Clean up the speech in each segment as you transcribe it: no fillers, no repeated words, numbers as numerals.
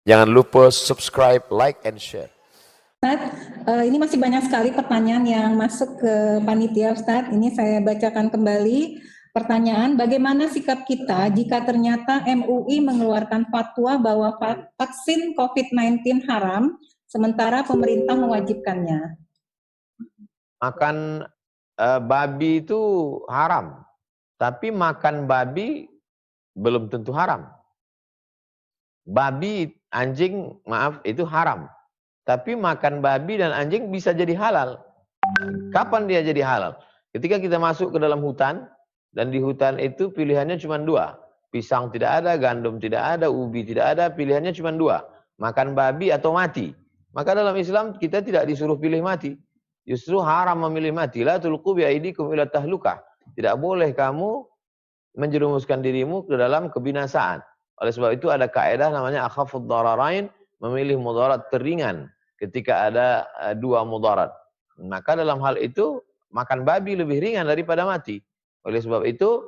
Jangan lupa subscribe, like, and share. Ustadz, ini masih banyak sekali pertanyaan yang masuk ke panitia Ustadz. Ini saya bacakan kembali pertanyaan, bagaimana sikap kita jika ternyata MUI mengeluarkan fatwa bahwa vaksin COVID-19 haram, sementara pemerintah mewajibkannya? Makan babi itu haram, tapi makan babi belum tentu haram. Babi, anjing, maaf, itu haram. Tapi makan babi dan anjing bisa jadi halal. Kapan dia jadi halal? Ketika kita masuk ke dalam hutan, dan di hutan itu pilihannya cuma dua. Pisang tidak ada, gandum tidak ada, ubi tidak ada, pilihannya cuma dua. Makan babi atau mati. Maka dalam Islam kita tidak disuruh pilih mati. Justru haram memilih mati. La tulqu biaidikum ila tahlukah. Tidak boleh kamu menjerumuskan dirimu ke dalam kebinasaan. Oleh sebab itu ada kaidah namanya akhafud dararain, memilih mudarat teringan ketika ada dua mudarat. Maka dalam hal itu makan babi lebih ringan daripada mati. Oleh sebab itu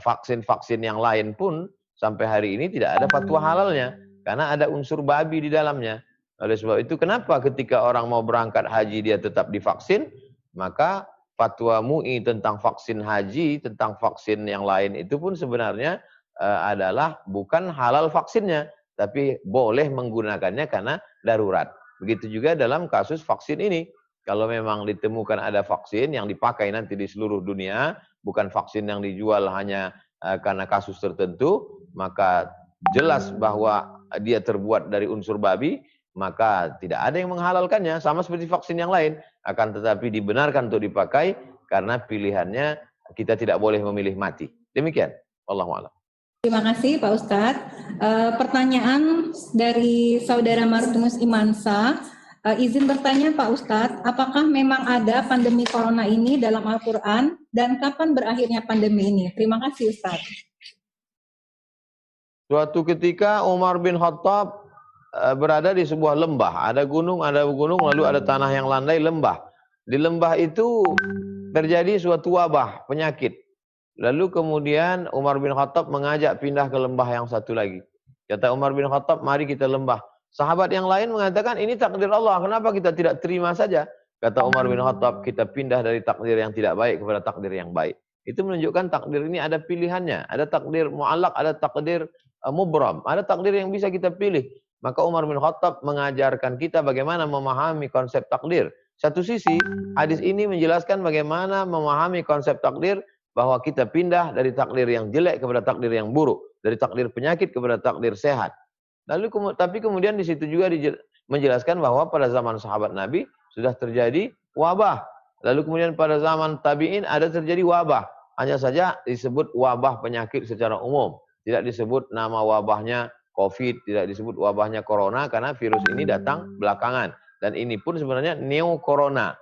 vaksin-vaksin yang lain pun sampai hari ini tidak ada fatwa halalnya karena ada unsur babi di dalamnya. Oleh sebab itu kenapa ketika orang mau berangkat haji dia tetap divaksin, maka fatwa MUI tentang vaksin haji, tentang vaksin yang lain itu pun sebenarnya adalah bukan halal vaksinnya, tapi boleh menggunakannya karena darurat. Begitu juga dalam kasus vaksin ini. Kalau memang ditemukan ada vaksin yang dipakai nanti di seluruh dunia, bukan vaksin yang dijual hanya karena kasus tertentu, maka jelas bahwa dia terbuat dari unsur babi, maka tidak ada yang menghalalkannya, sama seperti vaksin yang lain. Akan tetapi dibenarkan untuk dipakai karena pilihannya kita tidak boleh memilih mati. Demikian. Wallahu a'lam. Terima kasih Pak Ustadz. Pertanyaan dari Saudara Martinus Imansa, izin bertanya Pak Ustadz, apakah memang ada pandemi corona ini dalam Al-Quran dan kapan berakhirnya pandemi ini? Terima kasih Ustadz. Suatu ketika Umar bin Khattab berada di sebuah lembah. Ada gunung, lalu ada tanah yang landai, lembah. Di lembah itu terjadi suatu wabah, penyakit. Lalu kemudian Umar bin Khattab mengajak pindah ke lembah yang satu lagi. Kata Umar bin Khattab, mari kita lembah. Sahabat yang lain mengatakan, ini takdir Allah, kenapa kita tidak terima saja? Kata Umar bin Khattab, kita pindah dari takdir yang tidak baik kepada takdir yang baik. Itu menunjukkan takdir ini ada pilihannya. Ada takdir mu'allaq, ada takdir mubram. Ada takdir yang bisa kita pilih. Maka Umar bin Khattab mengajarkan kita bagaimana memahami konsep takdir. Satu sisi, hadis ini menjelaskan bagaimana memahami konsep takdir, bahwa kita pindah dari takdir yang jelek kepada takdir yang buruk, dari takdir penyakit kepada takdir sehat. Lalu tapi kemudian di situ juga menjelaskan bahwa pada zaman sahabat Nabi sudah terjadi wabah. Lalu kemudian pada zaman tabi'in ada terjadi wabah. Hanya saja disebut wabah penyakit secara umum. Tidak disebut nama wabahnya COVID, tidak disebut wabahnya corona karena virus ini datang belakangan. Dan ini pun sebenarnya neo corona,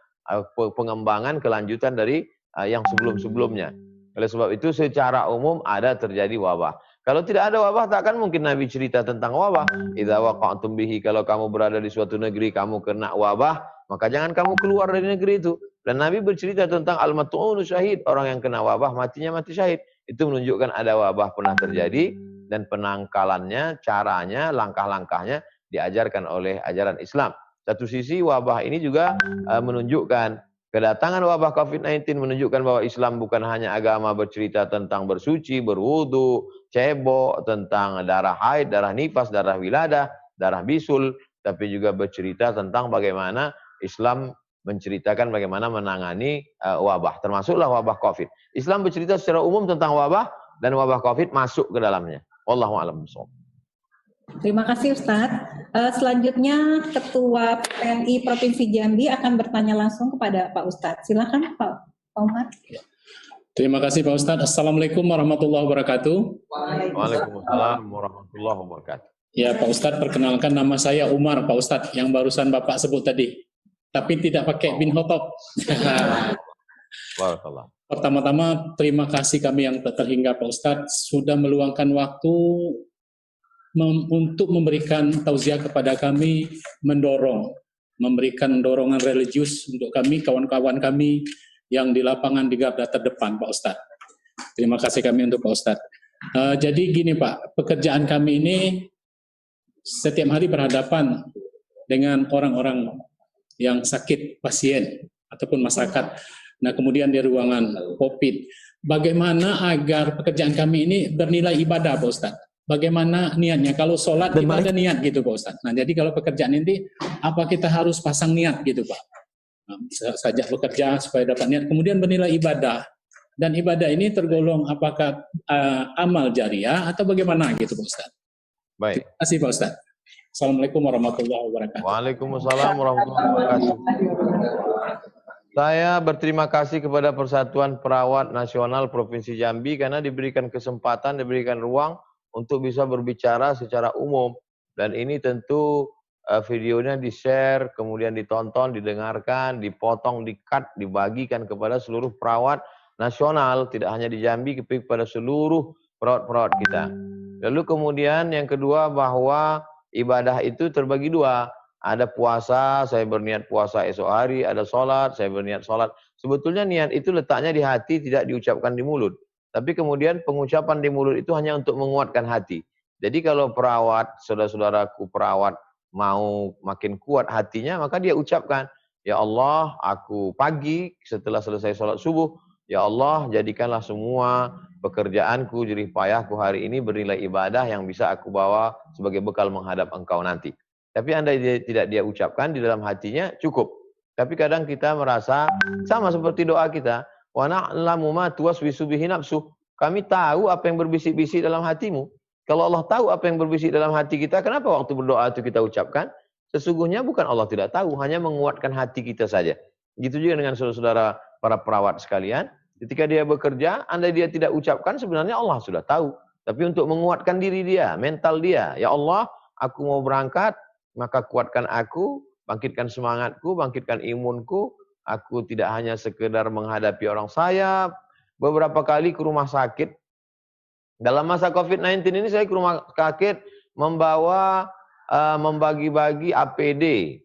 pengembangan kelanjutan dari yang sebelum-sebelumnya. Oleh sebab itu secara umum ada terjadi wabah. Kalau tidak ada wabah takkan mungkin Nabi cerita tentang wabah. Idza waqa'tum bihi, kalau kamu berada di suatu negeri kamu kena wabah, maka jangan kamu keluar dari negeri itu. Dan Nabi bercerita tentang al-mat'unu syahid, orang yang kena wabah matinya mati syahid. Itu menunjukkan ada wabah pernah terjadi dan penangkalannya, caranya, langkah-langkahnya diajarkan oleh ajaran Islam. Satu sisi wabah ini juga menunjukkan kedatangan wabah COVID-19 menunjukkan bahwa Islam bukan hanya agama bercerita tentang bersuci, berwudu, cebok, tentang darah haid, darah nifas, darah wiladah, darah bisul, tapi juga bercerita tentang bagaimana Islam menceritakan bagaimana menangani wabah, termasuklah wabah COVID. Islam bercerita secara umum tentang wabah dan wabah COVID masuk ke dalamnya. Wallahu a'lam bishawab. Terima kasih Ustadz. Selanjutnya Ketua PNI Provinsi Jambi akan bertanya langsung kepada Pak Ustadz. Silakan Pak Umar. Terima kasih Pak Ustadz. Assalamualaikum warahmatullahi wabarakatuh. Waalaikumsalam warahmatullahi wabarakatuh. Ya Pak Ustadz, perkenalkan nama saya Umar Pak Ustadz yang barusan Bapak sebut tadi. Tapi tidak pakai bin Khattab. Pertama-tama terima kasih kami yang terhingga Pak Ustadz sudah meluangkan waktu untuk memberikan tausiah kepada kami, memberikan dorongan religius untuk kami, kawan-kawan kami yang di lapangan di garda terdepan, Pak Ustadz. Terima kasih kami untuk Pak Ustadz. Jadi gini Pak, pekerjaan kami ini setiap hari berhadapan dengan orang-orang yang sakit, pasien ataupun masyarakat. Nah, kemudian di ruangan COVID, bagaimana agar pekerjaan kami ini bernilai ibadah, Pak Ustadz? Bagaimana niatnya? Kalau sholat kita ada niat gitu, Pak Ustadz. Nah, jadi kalau pekerjaan ini, apa kita harus pasang niat gitu, Pak? Nah, bisa saja bekerja supaya dapat niat, kemudian bernilai ibadah. Dan ibadah ini tergolong apakah amal jariah atau bagaimana gitu, Pak Ustadz? Baik. Terima kasih, Pak Ustadz. Assalamualaikum warahmatullahi wabarakatuh. Waalaikumsalam warahmatullahi wabarakatuh. Saya berterima kasih kepada Persatuan Perawat Nasional Provinsi Jambi karena diberikan kesempatan, diberikan ruang untuk bisa berbicara secara umum. Dan ini tentu videonya di-share, kemudian ditonton, didengarkan, dipotong, di-cut, dibagikan kepada seluruh perawat nasional, tidak hanya di Jambi, tapi kepada seluruh perawat-perawat kita. Lalu kemudian yang kedua bahwa ibadah itu terbagi dua. Ada puasa, saya berniat puasa esok hari, ada sholat, saya berniat sholat. Sebetulnya niat itu letaknya di hati, tidak diucapkan di mulut. Tapi kemudian pengucapan di mulut itu hanya untuk menguatkan hati. Jadi kalau perawat, saudara-saudaraku perawat mau makin kuat hatinya, maka dia ucapkan, ya Allah, aku pagi setelah selesai sholat subuh, ya Allah, jadikanlah semua pekerjaanku, jerih payahku hari ini bernilai ibadah yang bisa aku bawa sebagai bekal menghadap Engkau nanti. Tapi andai tidak dia ucapkan di dalam hatinya, cukup. Tapi kadang kita merasa sama seperti doa kita, wa na'lamu ma tuwaswisu bihi nafsuh. Kami tahu apa yang berbisik-bisik dalam hatimu. Kalau Allah tahu apa yang berbisik dalam hati kita, kenapa waktu berdoa itu kita ucapkan? Sesungguhnya bukan Allah tidak tahu, hanya menguatkan hati kita saja. Gitu juga dengan saudara-saudara para perawat sekalian. Ketika dia bekerja, andai dia tidak ucapkan, sebenarnya Allah sudah tahu. Tapi untuk menguatkan diri dia, mental dia, ya Allah, aku mau berangkat, maka kuatkan aku, bangkitkan semangatku, bangkitkan imunku. Aku tidak hanya sekedar menghadapi orang saya. Beberapa kali ke rumah sakit. Dalam masa COVID-19 ini saya ke rumah sakit membawa membagi-bagi APD.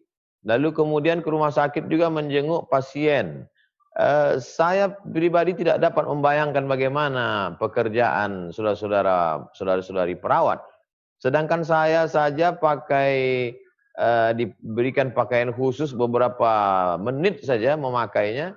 Lalu kemudian ke rumah sakit juga menjenguk pasien. Saya pribadi tidak dapat membayangkan bagaimana pekerjaan saudara-saudari perawat. Sedangkan saya saja diberikan pakaian khusus beberapa menit saja memakainya,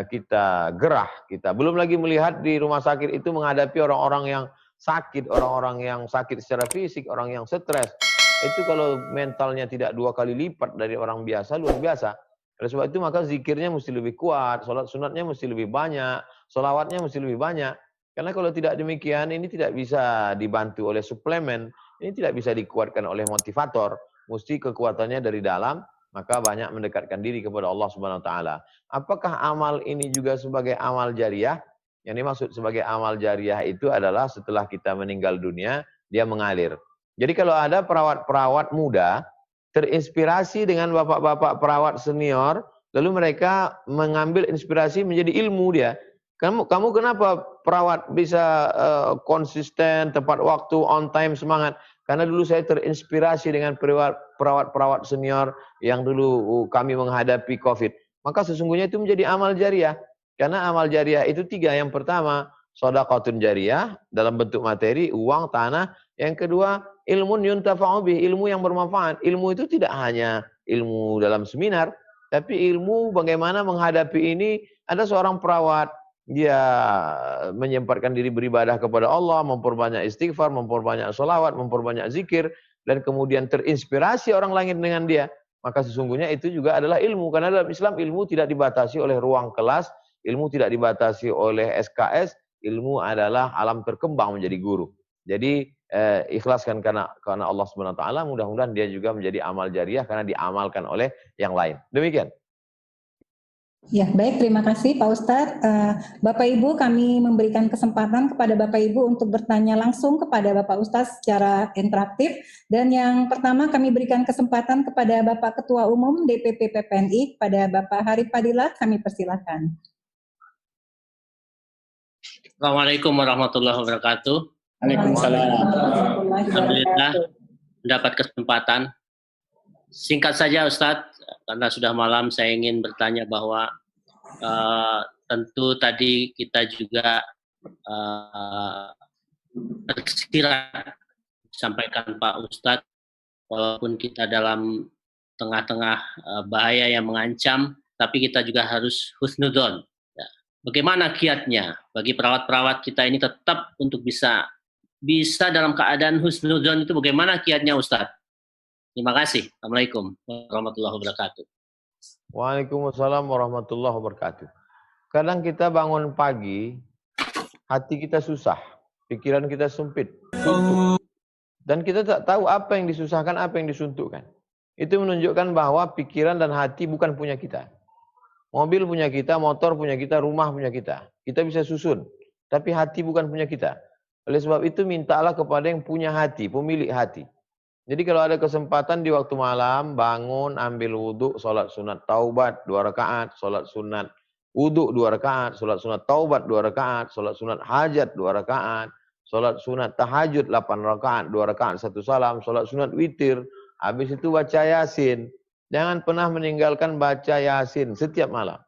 kita gerah. Kita belum lagi melihat di rumah sakit itu menghadapi orang-orang yang sakit, orang-orang yang sakit secara fisik, orang yang stres. Itu kalau mentalnya tidak 2 kali lipat dari orang biasa, luar biasa. Oleh sebab itu maka zikirnya mesti lebih kuat, sholat sunatnya mesti lebih banyak, sholawatnya mesti lebih banyak. Karena kalau tidak demikian, ini tidak bisa dibantu oleh suplemen, ini tidak bisa dikuatkan oleh motivator. Mesti kekuatannya dari dalam, maka banyak mendekatkan diri kepada Allah Subhanahu wa taala. Apakah amal ini juga sebagai amal jariah? Yang dimaksud sebagai amal jariah itu adalah setelah kita meninggal dunia, dia mengalir. Jadi kalau ada perawat-perawat muda terinspirasi dengan bapak-bapak perawat senior, lalu mereka mengambil inspirasi menjadi ilmu dia. Kamu kenapa perawat bisa konsisten, tepat waktu, on time, semangat? Karena dulu saya terinspirasi dengan perawat-perawat senior yang dulu kami menghadapi COVID. Maka sesungguhnya itu menjadi amal jariah. Karena amal jariah itu 3. Yang pertama, shadaqatun jariah dalam bentuk materi, uang, tanah. Yang kedua, ilmun yuntafa'u bih, ilmu yang bermanfaat. Ilmu itu tidak hanya ilmu dalam seminar, tapi ilmu bagaimana menghadapi ini. Ada seorang perawat, dia menyempatkan diri beribadah kepada Allah, memperbanyak istighfar, memperbanyak sholawat, memperbanyak zikir, dan kemudian terinspirasi orang lain dengan dia. Maka sesungguhnya itu juga adalah ilmu. Karena dalam Islam ilmu tidak dibatasi oleh ruang kelas, ilmu tidak dibatasi oleh SKS, ilmu adalah alam terkembang menjadi guru. Jadi ikhlaskan karena Allah Subhanahu wa taala, mudah-mudahan dia juga menjadi amal jariah karena diamalkan oleh yang lain. Demikian. Ya, baik, terima kasih Pak Ustadz. Bapak Ibu, kami memberikan kesempatan kepada Bapak Ibu untuk bertanya langsung kepada Bapak Ustadz secara interaktif. Dan yang pertama kami berikan kesempatan kepada Bapak Ketua Umum DPP PPNI, kepada Bapak Hari Fadilah, kami persilakan. Assalamualaikum warahmatullahi wabarakatuh. Waalaikumsalam. Alhamdulillah mendapat kesempatan. Singkat saja Ustadz, karena sudah malam saya ingin bertanya bahwa tentu tadi kita juga tersirat disampaikan Pak Ustadz walaupun kita dalam tengah-tengah bahaya yang mengancam, tapi kita juga harus husnudon. Ya. Bagaimana kiatnya bagi perawat-perawat kita ini tetap untuk bisa dalam keadaan husnudon itu, bagaimana kiatnya Ustadz? Terima kasih. Assalamualaikum warahmatullahi wabarakatuh. Waalaikumsalam warahmatullahi wabarakatuh. Kadang kita bangun pagi, hati kita susah, pikiran kita sempit, suntuk. Dan kita tak tahu apa yang disusahkan, apa yang disuntukkan. Itu menunjukkan bahwa pikiran dan hati bukan punya kita. Mobil punya kita, motor punya kita, rumah punya kita. Kita bisa susun, tapi hati bukan punya kita. Oleh sebab itu mintalah kepada yang punya hati, pemilik hati. Jadi kalau ada kesempatan di waktu malam, bangun, ambil wudhu, sholat sunat taubat 2 rakaat, sholat sunat wudhu 2 rakaat, sholat sunat taubat 2 rakaat, sholat sunat hajat 2 rakaat, sholat sunat tahajud 8 rakaat, 2 rakaat 1 salam, sholat sunat witir, habis itu baca yasin. Jangan pernah meninggalkan baca yasin setiap malam.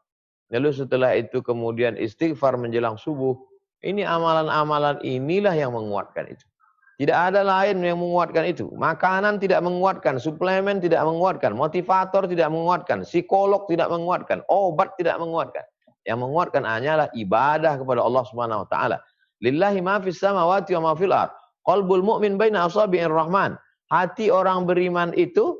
Lalu setelah itu kemudian istighfar menjelang subuh. Ini amalan-amalan inilah yang menguatkan itu. Tidak ada lain yang menguatkan itu. Makanan tidak menguatkan, suplemen tidak menguatkan, motivator tidak menguatkan, psikolog tidak menguatkan, obat tidak menguatkan. Yang menguatkan hanyalah ibadah kepada Allah Subhanahu wa taala. Lillahi ma fis samawati wa ma fil ardh. Qalbul mu'min baina asabi'ir rahman. Hati orang beriman itu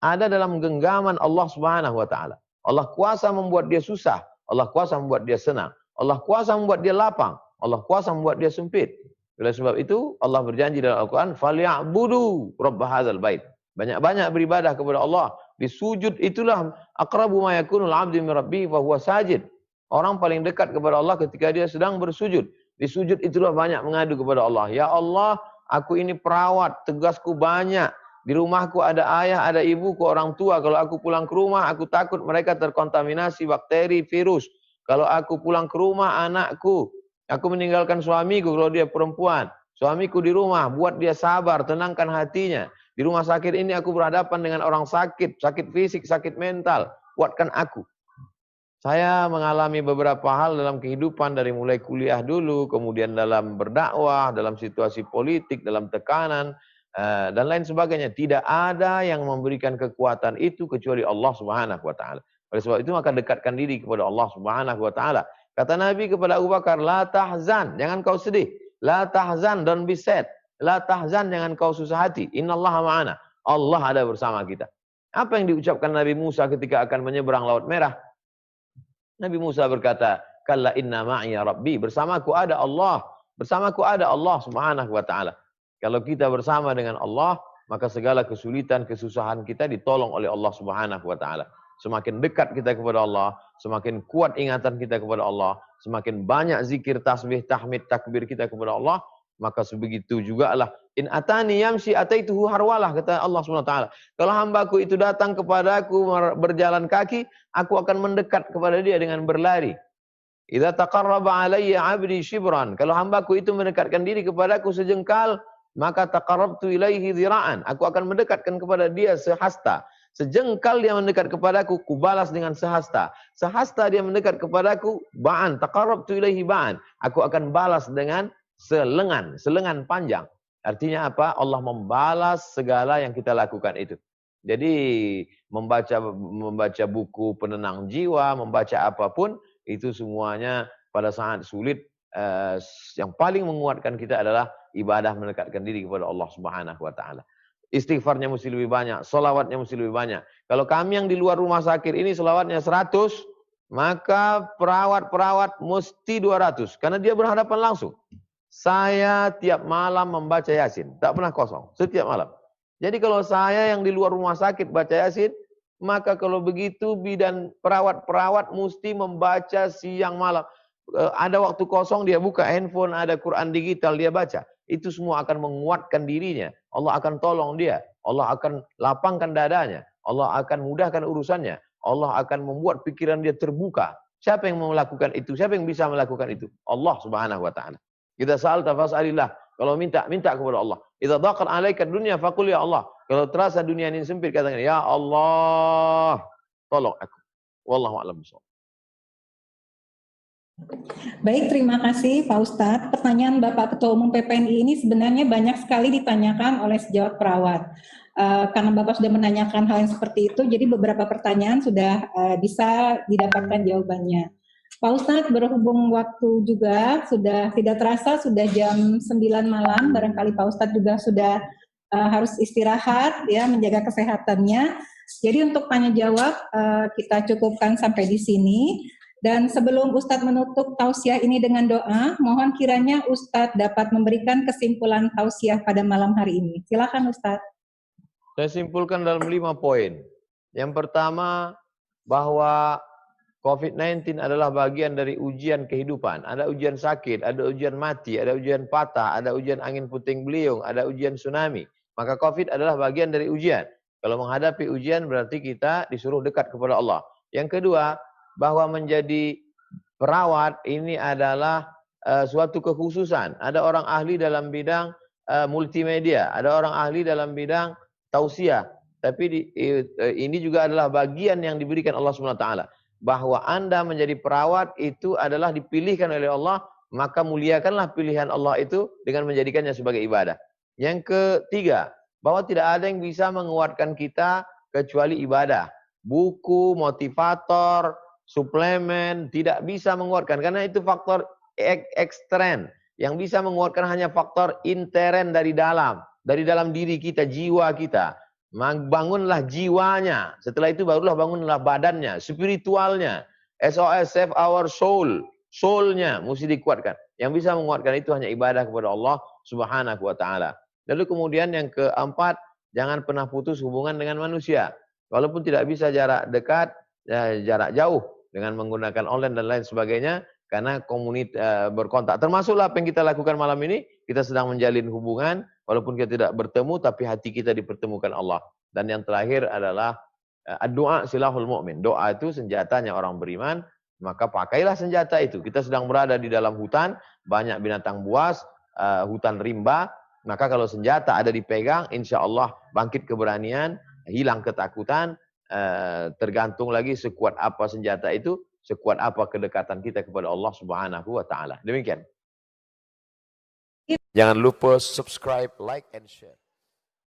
ada dalam genggaman Allah Subhanahu wa taala. Allah kuasa membuat dia susah, Allah kuasa membuat dia senang, Allah kuasa membuat dia lapang, Allah kuasa membuat dia sempit. Oleh sebab itu Allah berjanji dalam Al-Quran, "Falya'budu rabb hadzal bait." Banyak-banyak beribadah kepada Allah. Di sujud itulah aqrabu ma yakunul 'abdu min rabbih fa huwa sajid. Orang paling dekat kepada Allah ketika dia sedang bersujud. Di sujud itulah banyak mengadu kepada Allah. Ya Allah, aku ini perawat, tugasku banyak. Di rumahku ada ayah, ada ibuku, orang tua. Kalau aku pulang ke rumah, aku takut mereka terkontaminasi bakteri, virus. Kalau aku pulang ke rumah, anakku. Aku meninggalkan suamiku kalau dia perempuan. Suamiku di rumah, buat dia sabar, tenangkan hatinya. Di rumah sakit ini aku berhadapan dengan orang sakit, sakit fisik, sakit mental. Kuatkan aku. Saya mengalami beberapa hal dalam kehidupan dari mulai kuliah dulu, kemudian dalam berdakwah, dalam situasi politik, dalam tekanan, dan lain sebagainya. Tidak ada yang memberikan kekuatan itu kecuali Allah Subhanahu wa taala. Oleh sebab itu maka dekatkan diri kepada Allah Subhanahu wa taala. Kata Nabi kepada Abu Bakar, la tahzan, jangan kau sedih. La tahzan, don't be sad. La tahzan, jangan kau susah hati. Innallaha ma'ana. Allah ada bersama kita. Apa yang diucapkan Nabi Musa ketika akan menyeberang Laut Merah? Nabi Musa berkata, kalla inna ma'iya rabbi. Bersamaku ada Allah. Bersamaku ada Allah Subhanahu wa ta'ala. Kalau kita bersama dengan Allah, maka segala kesulitan, kesusahan kita ditolong oleh Allah Subhanahu wa ta'ala. Semakin dekat kita kepada Allah, semakin kuat ingatan kita kepada Allah, semakin banyak zikir, tasbih, tahmid, takbir kita kepada Allah, maka sebegitu jugalah. In atani yamshi ataituhu harwalah, kata Allah SWT. Kalau hambaku itu datang kepadaku berjalan kaki, aku akan mendekat kepada dia dengan berlari. Idza taqarraba alayya 'abdi shibran. Kalau hambaku itu mendekatkan diri kepadaku sejengkal, maka taqarrabtu ilaihi dhira'an. Aku akan mendekatkan kepada dia sehasta. Sejengkal dia mendekat kepadaku, kubalas dengan sehasta. Sehasta dia mendekat kepadaku, ba'an, taqarrabtu ilaihi ba'an. Aku akan balas dengan selengan panjang. Artinya apa? Allah membalas segala yang kita lakukan itu. Jadi membaca buku penenang jiwa, membaca apapun, itu semuanya pada saat sulit, yang paling menguatkan kita adalah ibadah mendekatkan diri kepada Allah Subhanahu wa taala. Istighfarnya mesti lebih banyak, selawatnya mesti lebih banyak. Kalau kami yang di luar rumah sakit ini selawatnya 100, maka perawat-perawat mesti 200. Karena dia berhadapan langsung. Saya tiap malam membaca Yasin, tak pernah kosong, setiap malam. Jadi kalau saya yang di luar rumah sakit baca Yasin, maka kalau begitu bidan perawat-perawat mesti membaca siang malam. Ada waktu kosong dia buka handphone, ada Quran digital dia baca. Itu semua akan menguatkan dirinya. Allah akan tolong dia. Allah akan lapangkan dadanya. Allah akan mudahkan urusannya. Allah akan membuat pikiran dia terbuka. Siapa yang mau melakukan itu? Siapa yang bisa melakukan itu? Allah Subhanahu wa taala. Idza sa'alta fas'alillah. Kalau minta kepada Allah. Idza dhaqat 'alaika dunya faqul ya Allah. Kalau terasa dunia ini sempit katakan ya Allah, tolong aku. Wallahu a'lam bishawab. Baik, terima kasih Pak Ustadz. Pertanyaan Bapak Ketua Umum PPNI ini sebenarnya banyak sekali ditanyakan oleh sejawat perawat. karena Bapak sudah menanyakan hal yang seperti itu, jadi beberapa pertanyaan sudah bisa didapatkan jawabannya. Pak Ustadz, berhubung waktu juga sudah tidak terasa, sudah jam 9 malam, barangkali Pak Ustadz juga sudah harus istirahat, ya, menjaga kesehatannya. Jadi untuk tanya jawab kita cukupkan sampai di sini. Dan sebelum Ustadz menutup tausiah ini dengan doa, mohon kiranya Ustadz dapat memberikan kesimpulan tausiah pada malam hari ini. Silakan Ustadz. Saya simpulkan dalam 5 poin. Yang pertama, bahwa COVID-19 adalah bagian dari ujian kehidupan. Ada ujian sakit, ada ujian mati, ada ujian patah, ada ujian angin puting beliung, ada ujian tsunami. Maka COVID adalah bagian dari ujian. Kalau menghadapi ujian berarti kita disuruh dekat kepada Allah. Yang kedua, bahwa menjadi perawat ini adalah suatu kekhususan. Ada orang ahli dalam bidang multimedia, ada orang ahli dalam bidang tausiah. Tapi ini juga adalah bagian yang diberikan Allah SWT. Bahwa Anda menjadi perawat itu adalah dipilihkan oleh Allah, maka muliakanlah pilihan Allah itu dengan menjadikannya sebagai ibadah. Yang ketiga, bahwa tidak ada yang bisa menguatkan kita kecuali ibadah. Buku, motivator, suplemen tidak bisa menguatkan karena itu faktor ekstern. Yang bisa menguatkan hanya faktor intern dari dalam diri kita, jiwa kita. Bangunlah jiwanya, setelah itu barulah bangunlah badannya, spiritualnya. SOS, save our soul, soulnya mesti dikuatkan. Yang bisa menguatkan itu hanya ibadah kepada Allah Subhanahu wa Ta'ala. Lalu kemudian yang keempat, jangan pernah putus hubungan dengan manusia. Walaupun tidak bisa jarak dekat, jarak jauh dengan menggunakan online dan lain sebagainya, karena berkontak. Termasuklah apa yang kita lakukan malam ini, kita sedang menjalin hubungan, walaupun kita tidak bertemu, tapi hati kita dipertemukan Allah. Dan yang terakhir adalah doa silahul mu'min. Doa itu senjatanya orang beriman, maka pakailah senjata itu. Kita sedang berada di dalam hutan, banyak binatang buas, hutan rimba, maka kalau senjata ada dipegang, insya Allah bangkit keberanian, hilang ketakutan, tergantung lagi sekuat apa senjata itu, sekuat apa kedekatan kita kepada Allah Subhanahu wa Ta'ala. Demikian. Jangan lupa subscribe, like, and share.